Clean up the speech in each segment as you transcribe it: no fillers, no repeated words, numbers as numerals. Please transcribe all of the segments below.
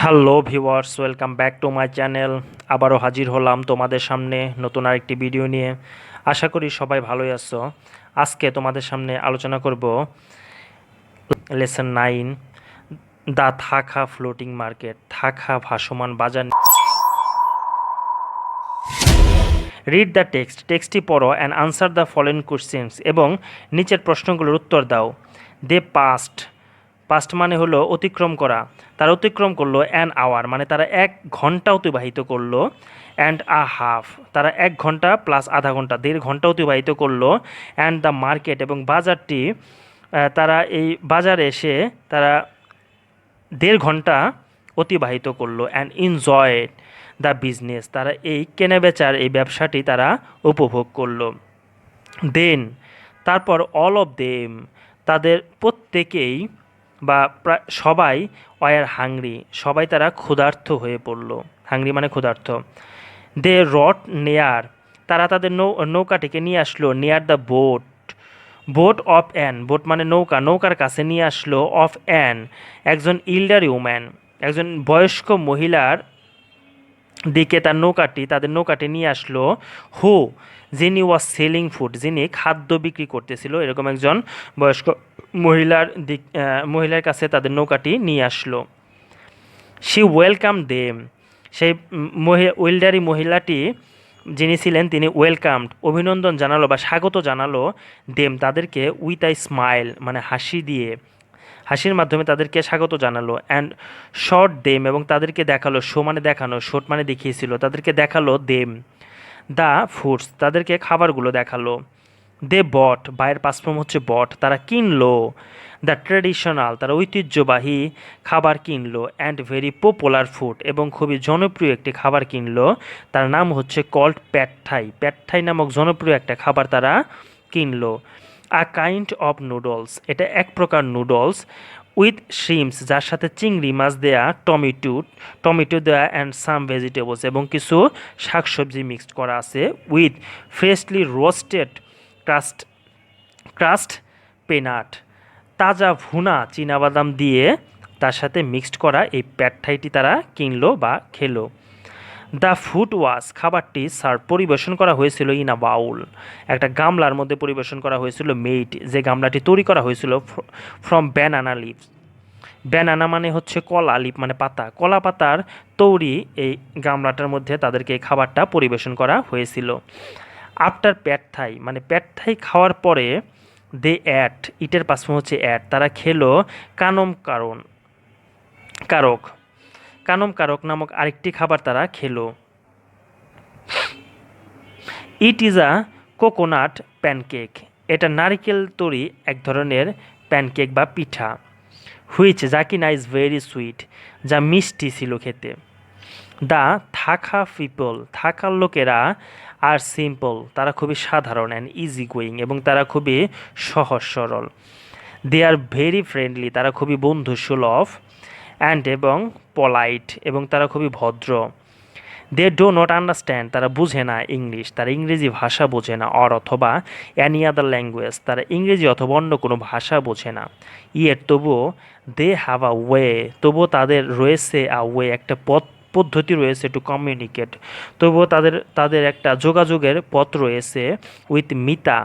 Hello viewers, welcome back to my channel. আবারও হাজির হলাম তোমাদের সামনে নতুন আরেকটি ভিডিও নিয়ে। আশা করি সবাই ভালোই আছো। আজকে তোমাদের সামনে আলোচনা করব লেসন 9 দ্য থা খা ফ্লোটিং মার্কেট, থা খা ভাসমান বাজার। রিড দ্য টেক্সটটি পড়ো and answer the following questions এবং নিচের প্রশ্নগুলোর উত্তর দাও। দে পাস্ট মানে হলো অতিক্রম করা। তারা অতিক্রম করলো অ্যান আওয়ার মানে তারা 1 ঘন্টা অতিবাহিত করলো। অ্যান্ড আ হাফ তারা 1 ঘন্টা প্লাস আধা ঘন্টা 1.5 ঘন্টা অতিবাহিত করলো। অ্যান্ড দ্য মার্কেট এবং বাজারটি তারা এই বাজারে এসে তারা 1.5 ঘন্টা অতিবাহিত করলো। অ্যান্ড এনজয়েড দ্য বিজনেস তারা এই কেনাবেচার এই ব্যবসাটি তারা উপভোগ করলো। দেন তারপর অল অফ দেম তাদের প্রত্যেকেই বা সবাই ওয়ার হাংরি সবাই তারা ক্ষুধার্ত হয়ে পড়ল। হাংরি মানে ক্ষুধার্ত। দে রট নেয়ার তারা তাদের নৌকাটিকে নিয়ে আসলো। Near the boat of an boat মানে নৌকা, নৌকার কাছে নিয়ে আসলো। অফ অ্যান একজন ইল্ডারি উম্যান একজন বয়স্ক মহিলার দিকে তাদের নৌকাটি নিয়ে আসলো। হু যিনি ওয়াজ সেলিং ফুড যিনি খাদ্য বিক্রি করতেছিল, এরকম একজন বয়স্ক মহিলার কাছে তাদের নৌকাটি নিয়ে আসলো। শি ওয়েলকাম দেম সেই ওয়েলডারি মহিলাটি যিনি ছিলেন তিনি ওয়েলকামড অভিনন্দন জানালো বা স্বাগত জানালো। দেম তাদেরকে উইথ আই স্মাইল মানে হাসির মাধ্যমে তাদেরকে স্বাগত জানালো। অ্যান্ড শর্ট দেম এবং তাদেরকে দেখালো, শো মানে দেখানো, শর্ট মানে দেখিয়েছিল, তাদেরকে দেখালো দেম দ্য ফুডস তাদেরকে খাবারগুলো দেখালো। দে বট বাইয়ের পাস্ট ফর্ম হচ্ছে বট তারা কিনলো। দ্য ট্র্যাডিশনাল তারা ঐতিহ্যবাহী খাবার কিনলো। অ্যান্ড ভেরি পপুলার ফুড এবং খুবই জনপ্রিয় একটি খাবার কিনলো, তার নাম হচ্ছে কল্ড প্যাড থাই নামক জনপ্রিয় একটা খাবার তারা কিনলো। আ কাইন্ড অফ নুডলস এটা এক প্রকার নুডলস। উইথ শ্রিমস যার সাথে চিংড়ি মাছ দেয়া, টমেটো দেয়া অ্যান্ড সাম ভেজিটেবলস এবং কিছু শাকসবজি মিক্সড করা আছে। উইথ ফ্রেশলি রোস্টেড ক্রাস্ট পেনাট তাজা ভুনা চীনাবাদাম দিয়ে তার সাথে মিক্সড করা এই প্যাড থাইটি তারা কিনলো বা খেলো। দ্য ফুড ওয়াজ খাবারটি পরিবেশন করা হয়েছিল ইন আ বাউল একটা গামলার মধ্যে পরিবেশন করা হয়েছিল। মেড যে গামলাটি তৈরি করা হয়েছিল ফ্রম ব্যানানা লিভস ব্যানানা মানে হচ্ছে কলা, লিপ মানে পাতা, কলা পাতার তৈরি এই গামলাটার মধ্যে তাদেরকে এই খাবারটা পরিবেশন করা হয়েছিল। আফটার প্যাড থাই মানে প্যাড থাই খাওয়ার পরে দে ইটের পাশে হচ্ছে তারা খেলো কানম কারক নামক আরেকটি খাবার তারা খেলো। It is a coconut pancake এটা নারিকেল তৈরি এক ধরনের প্যানকেক বা পিঠা। হুইচ যা কিনা ইজ ভেরি সুইট যা মিষ্টি ছিল খেতে। দ্য থাকা পিপল থাকার লোকেরা আর সিম্পল তারা খুবই সাধারণ অ্যান্ড ইজি গোয়িং এবং তারা খুবই সহজ সরল। দে আর ভেরি ফ্রেন্ডলি তারা খুবই বন্ধুসুলভ। অ্যান্ড এবং পলাইট এবং তারা খুবই ভদ্র। দে ডো নট আন্ডারস্ট্যান্ড তারা বুঝে না ইংলিশ তারা ইংরেজি ভাষা বোঝে না। অথবা অ্যানি আদার ল্যাঙ্গুয়েজ তারা ইংরেজি অথবা অন্য কোনো ভাষা বোঝে না। তবুও দে হ্যাভ আ ওয়ে তবুও তাদের রয়েছে একটা পদ্ধতি রয়েছে টু কমিউনিকেট তবুও তাদের একটা যোগাযোগের পথ রয়েছে। উইথ মিতা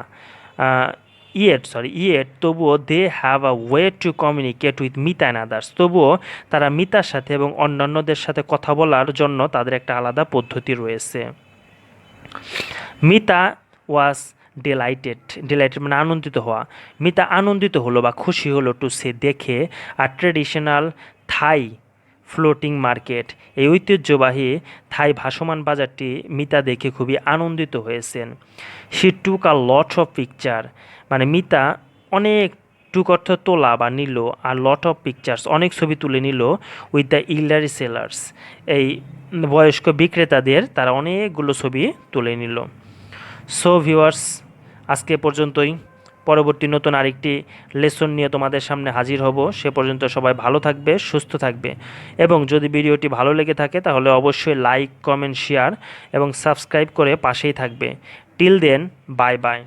তবুও they have a way to communicate with Mita and others তবুও তারা মিতার সাথে এবং অন্যান্যদের সাথে কথা বলার জন্য তাদের একটা আলাদা পদ্ধতি রয়েছে। মিতা ওয়াজ ডিলাইটেড মানে আনন্দিত হওয়া। মিতা আনন্দিত হলো বা খুশি হলো টু সে দেখে আর ট্রেডিশনাল থাই ফ্লোটিং মার্কেট এই ঐতিহ্যবাহী থাই ভাসমান বাজারটি মিতা দেখে খুবই আনন্দিত হয়েছেন। She took a lot of picture মানে মিতা অনেক টুক অর্থ তোলা বা নিল আর লট অফ পিকচার্স অনেক ছবি তুলে নিল। উইথ দ্য ইল্ডারি সেলার্স এই বয়স্ক বিক্রেতাদের তারা অনেকগুলো ছবি তুলে নিল। সো ভিউয়ার্স আজকে পর্যন্তই। পরবর্তী নতুন আরেকটি লেসন নিয়ে তোমাদের সামনে হাজির হব। সে পর্যন্ত সবাই ভালো থাকবে, সুস্থ থাকবে এবং যদি ভিডিওটি ভালো লেগে থাকে তাহলে অবশ্যই লাইক, কমেন্ট, শেয়ার এবং সাবস্ক্রাইব করে পাশেই থাকবে। Till then bye by.